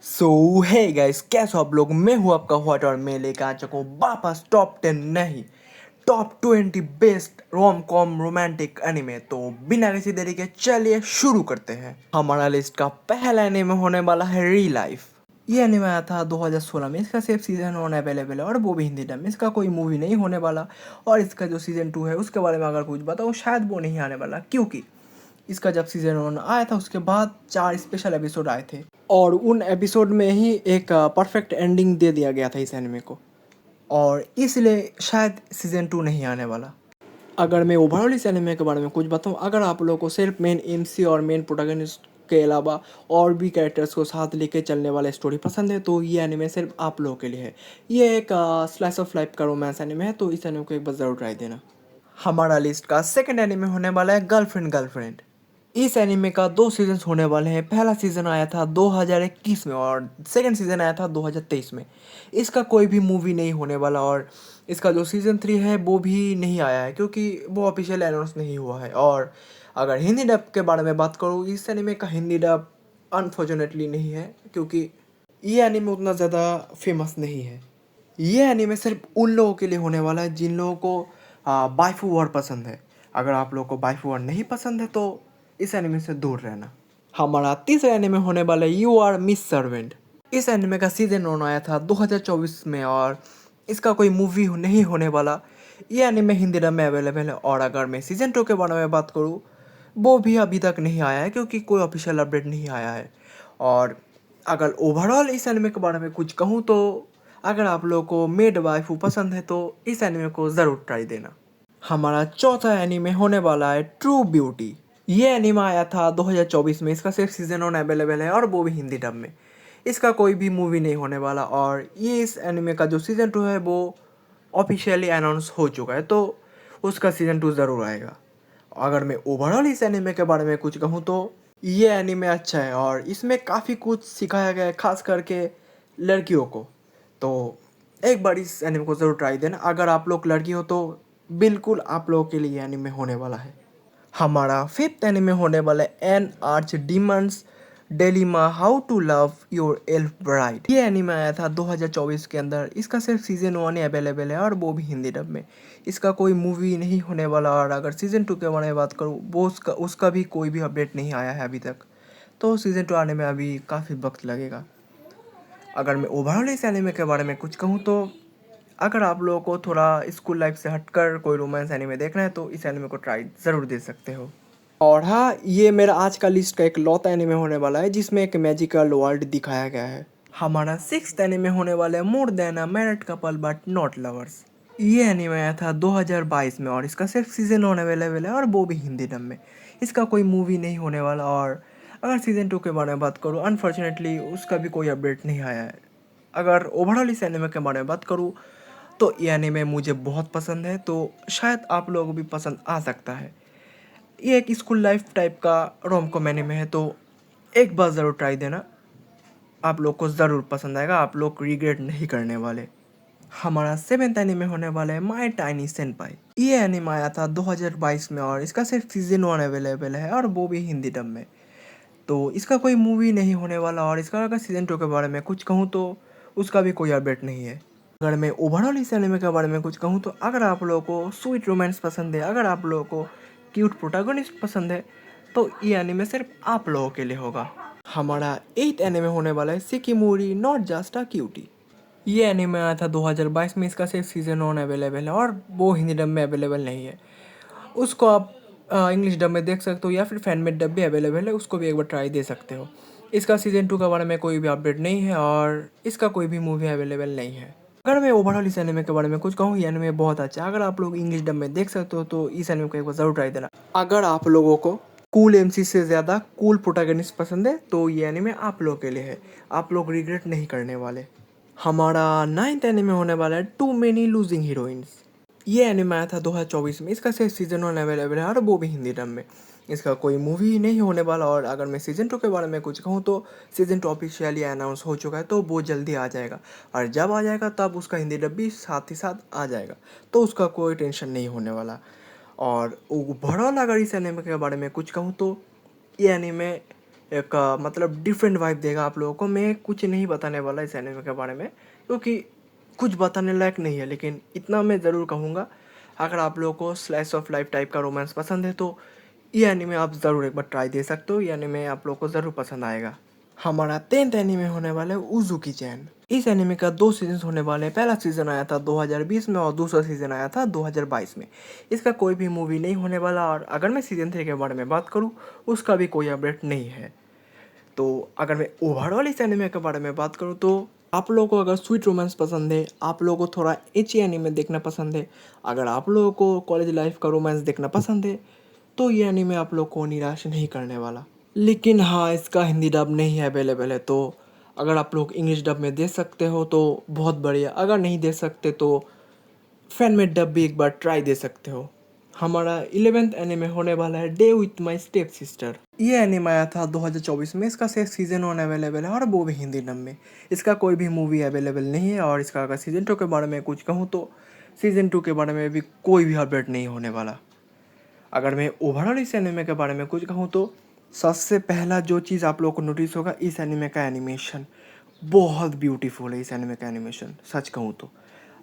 सो hey guys, कैसे हो आप लोग। मैं हूं आपका हॉट और मैं लेकर आ चुका हूँ वापस टॉप 10 नहीं, top 20 best rom com romantic anime. तो बिना किसी देरी के चलिए शुरू करते हैं। हमारा लिस्ट का पहला एनिमे होने वाला है री लाइफ। ये एनिमे आया था 2016 में। इसका सिर्फ सीजन 1 अवेलेबल है और वो भी हिंदी डब में। इसका कोई मूवी नहीं होने वाला। और इसका जो सीजन 2 है उसके बारे में अगर कुछ बताऊँ, शायद वो नहीं आने वाला, क्योंकि इसका जब सीजन 1 आया था उसके बाद 4 स्पेशल एपिसोड आए थे और उन एपिसोड में ही एक परफेक्ट एंडिंग दे दिया गया था इस एनिमे को, और इसलिए शायद सीजन 2 नहीं आने वाला। अगर मैं ओवरऑल इस एनिमे के बारे में कुछ बताऊं, अगर आप लोगों को सिर्फ मेन एमसी और मेन प्रोटैगनिस्ट के अलावा और भी कैरेक्टर्स को साथ लेके चलने वाला स्टोरी पसंद है तो ये एनिमे सिर्फ आप लोगों के लिए है। ये एक स्लाइस ऑफ लाइफ का रोमांस एनिमे है, तो इस एनिमे को एक बार ज़रूर ट्राई देना। हमारा लिस्ट का सेकंड एनिमे होने वाला है गर्लफ्रेंड गर्लफ्रेंड। इस एनिमे का 2 सीजन होने वाले हैं। पहला सीजन आया था 2021 में और सेकंड सीजन आया था 2023 में। इसका कोई भी मूवी नहीं होने वाला और इसका जो सीजन 3 है वो भी नहीं आया है, क्योंकि वो ऑफिशियल अनाउंस नहीं हुआ है। और अगर हिंदी डब के बारे में बात करूँ, इस एनिमे का हिंदी डब अनफॉर्चुनेटली नहीं है, क्योंकि ये एनिमे उतना ज़्यादा फेमस नहीं है। ये एनिमे सिर्फ उन लोगों के लिए होने वाला है जिन लोगों को वाइफू वॉर पसंद है। अगर आप लोगों को वाइफू वॉर नहीं पसंद है तो इस एनिमे से दूर रहना। हमारा तीसरा एनिमे होने वाला है यू आर मिस सर्वेंट। इस एनिमे का सीजन 1 आया था 2024 में और इसका कोई मूवी नहीं होने वाला। ये एनिमे हिंदी डब में अवेलेबल है। और अगर मैं सीजन 2 के बारे में बात करूँ, वो भी अभी तक नहीं आया है, क्योंकि कोई ऑफिशियल अपडेट नहीं आया है। और अगर ओवरऑल इस एनिमे के बारे में कुछ कहूँ तो अगर आप लोगों को मेड वाइफू पसंद है तो इस एनिमे को ज़रूर ट्राई देना। हमारा चौथा एनिमे होने वाला है ट्रू ब्यूटी। ये एनिमे आया था 2024 में। इसका सिर्फ सीजन 1 अवेलेबल है और वो भी हिंदी डब में। इसका कोई भी मूवी नहीं होने वाला और ये इस एनिमे का जो सीजन 2 है वो ऑफिशियली अनाउंस हो चुका है, तो उसका सीजन 2 ज़रूर आएगा। अगर मैं ओवरऑल इस एनिमे के बारे में कुछ कहूँ तो ये एनिमे अच्छा है और इसमें काफ़ी कुछ सिखाया गया है, खास करके लड़कियों को। तो एक बार इस एनिमे को ज़रूर ट्राई देना। अगर आप लोग लड़की हो तो बिल्कुल आप लोगों के लिए एनिमे होने वाला है। हमारा फिफ्थ एनिमे होने वाला है an arch demon's dilemma how to love your elf bride. ये एनिमे आया था 2024 के अंदर। इसका सिर्फ सीजन 1 ही अवेलेबल है और वो भी हिंदी डब में। इसका कोई मूवी नहीं होने वाला। और अगर सीजन 2 के बारे में बात करूँ, वो उसका भी कोई भी अपडेट नहीं आया है अभी तक, तो सीजन 2 आने में अभी काफ़ी वक्त लगेगा। अगर मैं ओवरऑल इस एनिमे के बारे में कुछ कहूँ तो अगर आप लोगों को थोड़ा स्कूल लाइफ से हटकर कोई रोमांस एनिमे देखना है तो इस एनिमे को ट्राई ज़रूर दे सकते हो। और हाँ, ये मेरा आज का लिस्ट का एक लौता एनिमे होने वाला है जिसमें एक मैजिकल वर्ल्ड दिखाया गया है। हमारा सिक्स्थ एनिमे होने वाला है more than a married couple but not lovers. ये एनिमे आया था 2022 में और इसका सिर्फ सीजन 1 अवेलेबल है और वो भी हिंदी डब में। इसका कोई मूवी नहीं होने वाला। और अगर सीजन 2 के बारे में बात करूँ, अनफॉर्चुनेटली उसका भी कोई अपडेट नहीं आया है। अगर ओवरऑल इस एनिमे के बारे में बात करूँ तो ये एनिमे मुझे बहुत पसंद है, तो शायद आप लोगों को भी पसंद आ सकता है। ये एक स्कूल लाइफ टाइप का रोम कॉम एनिमे है, तो एक बार ज़रूर ट्राई देना। आप लोग को ज़रूर पसंद आएगा, आप लोग रिग्रेट नहीं करने वाले। हमारा सेवेंथ एनिमे होने वाला है माय टाइनी सेनपाई। ये एनिमे आया था 2022 में और इसका सिर्फ सीजन 1 अवेलेबल है और वो भी हिंदी डब में। तो इसका कोई मूवी नहीं होने वाला। और इसका अगर सीजन 2 के बारे में कुछ कहूँ तो उसका भी कोई अपडेट नहीं है। अगर मैं ओवरऑल इस एनिमे के बारे में कुछ कहूँ तो अगर आप लोगों को स्वीट रोमांस पसंद है, अगर आप लोगों को क्यूट प्रोटैगनिस्ट पसंद है, तो ये एनिमे सिर्फ आप लोगों के लिए होगा। हमारा 8th एनिमे होने वाला है सिकिमोरी नॉट जस्ट अ क्यूटी। ये एनिमे आया था 2022 में। इसका सिर्फ सीजन 1 अवेलेबल है और वो हिंदी डब में अवेलेबल नहीं है। उसको आप इंग्लिश डब में देख सकते हो या फिर फैन मेड डब भी अवेलेबल है, उसको भी एक बार ट्राई दे सकते हो। इसका सीजन 2 के बारे में कोई भी अपडेट नहीं है और इसका कोई भी मूवी अवेलेबल नहीं है। अगर मैं ओवरऑल इस एनिमे के बारे में कुछ कहूँ, ये एनिमे बहुत अच्छा है। अगर आप लोग इंग्लिश डब में देख सकते हो तो इस एनिमे को एक बार ज़रूर ट्राई देना। अगर आप लोगों को कूल एमसी से ज़्यादा कूल प्रोटैगनिस्ट पसंद है तो ये एनिमे आप लोगों के लिए है। आप लोग रिग्रेट नहीं करने वाले। हमारा 9th एनिमे होने वाला है टू मेनी लूजिंग हीरोइंस। ये एनिमे आया था 2024 में। इसका सिर्फ सीजन 1 अवेलेबल है और वो भी हिंदी डब में। इसका कोई मूवी नहीं होने वाला। और अगर मैं सीजन 2 के बारे में कुछ कहूँ तो सीजन 2 ऑफिशियली अनाउंस हो चुका है, तो वो जल्दी आ जाएगा। और जब आ जाएगा तब उसका हिंदी डब भी साथ ही साथ आ जाएगा, तो उसका कोई टेंशन नहीं होने वाला। और ओवरऑल अगर इस एनिमे के बारे में कुछ कहूँ तो ये एनिमे एक मतलब डिफरेंट वाइब देगा आप लोगों को। मैं कुछ नहीं बताने वाला इस एनिमे के बारे में, क्योंकि कुछ बताने लायक नहीं है, लेकिन इतना मैं ज़रूर कहूँगा, अगर आप लोगों को स्लाइस ऑफ लाइफ टाइप का रोमांस पसंद है तो ये एनिमे आप ज़रूर एक बार ट्राई दे सकते हो। ये एनिमे आप लोगों को ज़रूर पसंद आएगा। हमारा 10th एनिमे होने वाला है उज़ुकी चैन। इस एनिमे का 2 सीजन होने वाले हैं। पहला सीज़न आया था 2020 में और दूसरा सीज़न आया था 2022 में। इसका कोई भी मूवी नहीं होने वाला, और अगर मैं सीज़न 3 के बारे में बात करूँ, उसका भी कोई अपडेट नहीं है। तो अगर मैं ओवरऑल इस एनिमे के बारे में बात करूँ, तो आप लोगों को अगर स्वीट रोमांस पसंद है, आप लोगों को थोड़ा एची एनिमे देखना पसंद है, अगर आप लोगों को कॉलेज लाइफ का रोमांस देखना पसंद है, तो ये एनिमे आप लोग को निराश नहीं करने वाला। लेकिन हाँ, इसका हिंदी डब नहीं अवेलेबल है, तो अगर आप लोग इंग्लिश डब में देख सकते हो तो बहुत बढ़िया। अगर नहीं दे सकते तो फैन मेड डब भी एक बार ट्राई दे सकते हो। हमारा 11th एनिमे होने वाला है day with my step sister. ये एनिमे आया था 2024 में। इसका सिर्फ सीजन 1 अवेलेबल है, और वो भी हिंदी डब में। इसका कोई भी मूवी अवेलेबल नहीं है, और इसका अगर सीजन 2 के बारे में कुछ कहूँ तो सीजन 2 के बारे में भी कोई भी अपडेट नहीं होने वाला। अगर मैं ओवरऑल इस एनिमे के बारे में कुछ कहूँ तो सबसे पहला जो चीज़ आप लोगों को नोटिस होगा, इस एनिमे का एनिमेशन बहुत ब्यूटीफुल है। इस एनिमे का एनिमेशन सच कहूँ तो,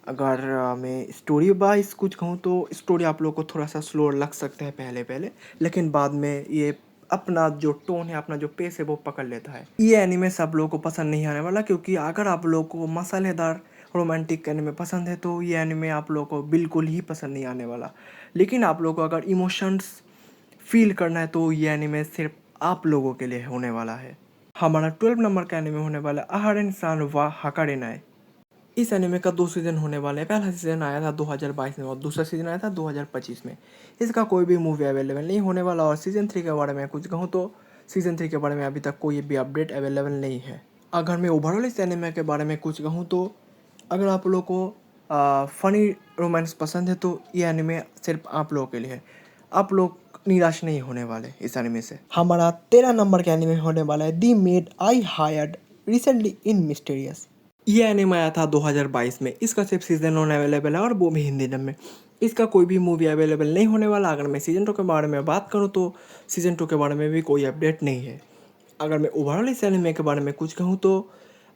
अगर मैं स्टोरी वाइज कुछ कहूँ तो स्टोरी आप लोगों को थोड़ा सा स्लो लग सकता है पहले पहले, लेकिन बाद में ये अपना जो टोन है, अपना जो पेस है, वो पकड़ लेता है। ये एनिमे सब लोगों को पसंद नहीं आने वाला, क्योंकि अगर आप लोगों को मसालेदार रोमांटिक एनिमे पसंद है तो ये एनिमे आप लोगों को बिल्कुल ही पसंद नहीं आने वाला। लेकिन आप लोगों को अगर इमोशंस फील करना है तो ये एनिमे सिर्फ आप लोगों के लिए होने वाला है। हमारा 12 नंबर का एनिमे होने वाला है आहारेन सान वा हकारे नाए। इस एनिमे का 2 सीज़न होने वाले हैं। पहला सीज़न आया था 2022 में और दूसरा सीज़न आया था 2025 में। इसका कोई भी मूवी अवेलेबल नहीं होने वाला, और सीज़न 3 के बारे में कुछ कहूँ तो सीज़न 3 के बारे में अभी तक कोई भी अपडेट अवेलेबल नहीं है। अगर मैं ओवरऑल इस एनिमे के बारे में कुछ कहूँ तो अगर आप लोगों को फ़नी रोमांस पसंद है तो ये एनिमे सिर्फ आप लोगों के लिए है। आप लोग निराश नहीं होने वाले इस एनिमे से। हमारा 13 नंबर का एनिमे होने वाला है the maid I hired recently is mysterious. ये एनिमे आया था 2022 में। इसका सिर्फ सीजन 1 अवेलेबल है, और वो भी हिंदी डब में। इसका कोई भी मूवी अवेलेबल नहीं होने वाला। अगर मैं सीजन 2 के बारे में बात करूँ तो सीजन 2 के बारे में भी कोई अपडेट नहीं है। अगर मैं ओवरऑल इस एनिमे के बारे में कुछ कहूँ तो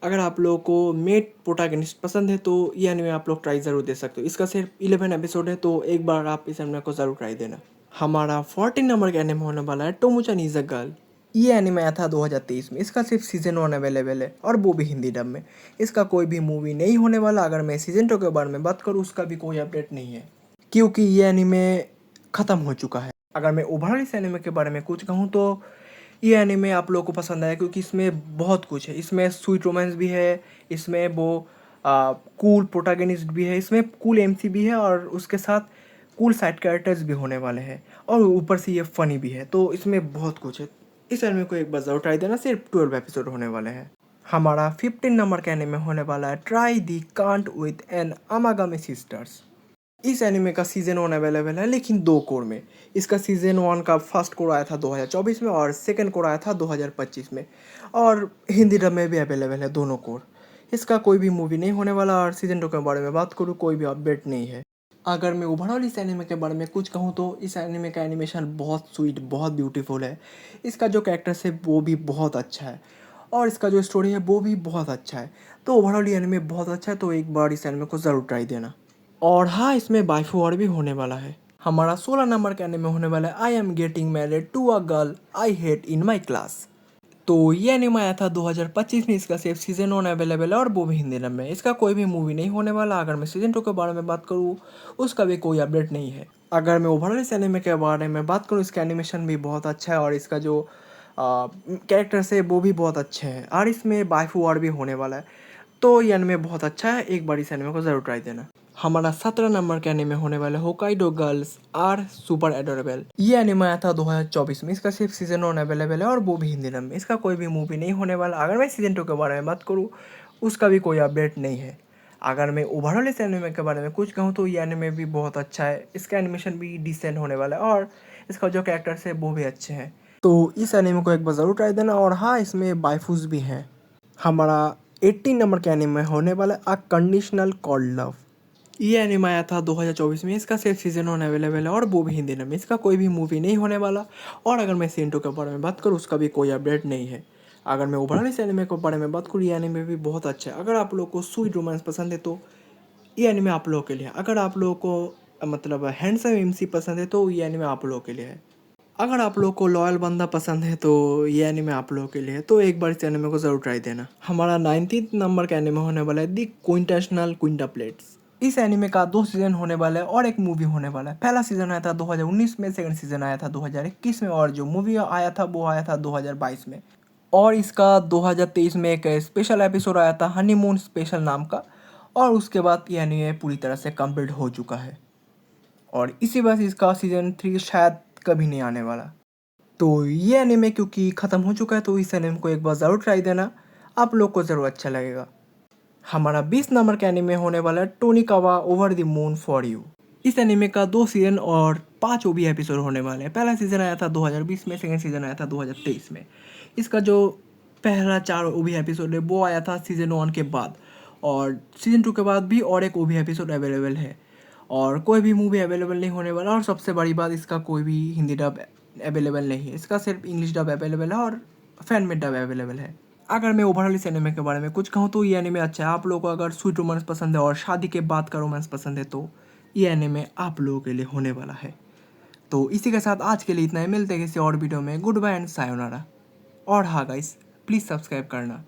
अगर आप लोगों को मेट प्रोटैगनिस्ट पसंद है तो ये एनिमे आप लोग ट्राई ज़रूर दे सकते हो। इसका सिर्फ 11 एपिसोड है, तो एक बार आप इस एनिमे को ज़रूर ट्राई देना। हमारा 14 नंबर का एनिमे होने वाला है टोमोचा इज़ अ गर्ल। ये एनिमे आया था 2023 में। इसका सिर्फ सीजन 1 अवेलेबल है, और वो भी हिंदी डब में। इसका कोई भी मूवी नहीं होने वाला। अगर मैं सीजन 2 के बारे में बात करूँ, उसका भी कोई अपडेट नहीं है, क्योंकि ये एनिमे ख़त्म हो चुका है। अगर मैं ओवरऑल इस एनिमे के बारे में कुछ कहूँ तो ये एनिमे आप लोगों को पसंद आया, क्योंकि इसमें बहुत कुछ है। इसमें स्वीट रोमांस भी है, इसमें वो कूल प्रोटैगनिस्ट भी है, इसमें कूल एमसी भी है, और उसके साथ कूल साइड कैरेक्टर्स भी होने वाले हैं, और ऊपर से ये फ़नी भी है। तो इसमें बहुत कुछ है। इस एनिमे को एक बार ज़रूर ट्राई देना। सिर्फ 12 एपिसोड होने वाले हैं। हमारा 15 नंबर का एनिमे होने वाला है ट्राई the knot with an Amagami sisters. इस एनिमे का सीज़न 1 अवेलेबल है, लेकिन 2 कोर में। इसका सीज़न 1 का फर्स्ट कोर आया था 2024 में, और सेकंड कोर आया था 2025 में, और हिंदी डब में भी अवेलेबल है दोनों कोर। इसका कोई भी मूवी नहीं होने वाला, और सीज़न 2 के बारे में बात करूँ, कोई भी अपडेट नहीं है। अगर मैं ओवरऑल इस एनिमे के बारे में कुछ कहूँ तो इस एनिमे का एनिमेशन बहुत स्वीट, बहुत ब्यूटीफुल है। इसका जो कैरेक्टर्स है वो भी बहुत अच्छा है, और इसका जो स्टोरी है वो भी बहुत अच्छा है। तो ओवरऑल ये एनिमे बहुत अच्छा है, तो एक बार इस एनिमे को ज़रूर ट्राई देना। और हाँ, इसमें वाइफ वॉर भी होने वाला है। हमारा 16 नंबर का एनिमे होने वाला है I am getting married to a girl I hate in my class. तो ये एनिमे आया था 2025 में। इसका सिर्फ सीजन 1 अवेलेबल है, और वो भी हिंदी डब में। इसका कोई भी मूवी नहीं होने वाला। अगर मैं सीजन 2 के बारे में बात करूँ, उसका भी कोई अपडेट नहीं है। अगर मैं ओवरऑल इस एनिमे के बारे में बात करूँ, इसका एनिमेशन भी बहुत अच्छा है, और इसका जो कैरेक्टर्स है वो भी बहुत अच्छे हैं, और इसमें वाइफ वॉर भी होने वाला है। तो ये एनिमे बहुत अच्छा है, एक बार इस एनिमे को ज़रूर ट्राई देना। हमारा 17 नंबर का एनिमे होने वाला है Hokkaido girls are super adorable. ये एनिमे आया था 2024 में। इसका सिर्फ सीजन 1 अवेलेबल है, और वो भी हिंदी डब में। इसका कोई भी मूवी नहीं होने वाला। अगर मैं सीजन 2 के बारे में बात करूँ, उसका भी कोई अपडेट नहीं है। अगर मैं ओवरऑल इस एनिमे के बारे में कुछ कहूँ तो ये एनिमे भी बहुत अच्छा है। इसका एनिमेशन भी डिसेंट होने वाला है, और इसका जो कैरेक्टर्स है वो भी अच्छे हैं। तो इस एनिमे को एक बार ज़रूर ट्राई देना। और हाँ, इसमें वाइफूज भी हैं। हमारा 18 नंबर का एनिमे होने वाला है अ कंडीशनल कॉल्ड लव। ये एनिमे आया था 2024 में, इसका सिर्फ सीजन 1 अवेलेबल है और वो भी हिंदी में। इसका कोई भी मूवी नहीं होने वाला। और अगर मैं सीजन 2 के बारे में बात करूँ, उसका भी कोई अपडेट नहीं है। अगर मैं ओवरऑल इस एनिमे के बारे में बात करूँ, ये एनिमे भी बहुत अच्छा है। अगर आप लोगों को स्वीट रोमांस पसंद है तो ये एनिमे आप लोगों के लिए है। अगर आप लोगों को मतलब हैंडसम एमसी पसंद है तो ये एनिमे आप लोगों के लिए है। अगर आप लोग को लॉयल बंदा पसंद है तो ये एनिमे आप लोगों के लिए है। तो एक बार इस एनिमे को ज़रूर ट्राई देना। हमारा 19th नंबर का एनिमे होने वाला है दी क्विंटेशनल क्विंटाप्लेट्स। इस एनिमे का 2 सीजन होने वाला है और एक मूवी होने वाला है। पहला सीजन आया था 2019 में, सेकंड सीजन आया था 2021 में और जो मूवी आया था वो आया था 2022 में। और इसका 2023 में एक स्पेशल एपिसोड आया था हनीमून स्पेशल नाम का। और उसके बाद ये एनिमे पूरी तरह से कंप्लीट हो चुका है और इसी वजह से इसका सीजन 3 शायद कभी नहीं आने वाला। तो ये एनिमे क्योंकि ख़त्म हो चुका है तो इस एनिमे को एक बार ज़रूर ट्राई देना, आप लोग को ज़रूर अच्छा लगेगा। हमारा 20 नंबर का एनिमे होने वाला है Tonikawa over the moon for you. इस एनिमे का 2 सीजन और 5 ओवी एपिसोड होने वाले हैं। पहला सीजन आया था 2020 में, सेकंड सीजन आया था 2023 में। इसका जो पहला 4 ओवी एपिसोड है वो आया था सीजन 1 के बाद, और सीजन 2 के बाद भी और एक ओवी एपिसोड अवेलेबल है। और कोई भी मूवी अवेलेबल नहीं होने वाला। और सबसे बड़ी बात, इसका कोई भी हिंदी डब अवेलेबल नहीं है। इसका सिर्फ इंग्लिश डब अवेलेबल है और फैन मेड डब अवेलेबल है। अगर मैं ओवरऑल इस एनिमे के बारे में कुछ कहूँ तो ये एनिमे अच्छा है। आप लोगों को अगर स्वीट रोमांस पसंद है और शादी के बाद का रोमांस पसंद है तो ये एनिमे आप लोगों के लिए होने वाला है। तो इसी के साथ आज के लिए इतना ही। मिलते हैं किसी और वीडियो में। गुड बाय एंड सायोनारा। और हाँ गाइस, प्लीज़ सब्सक्राइब करना।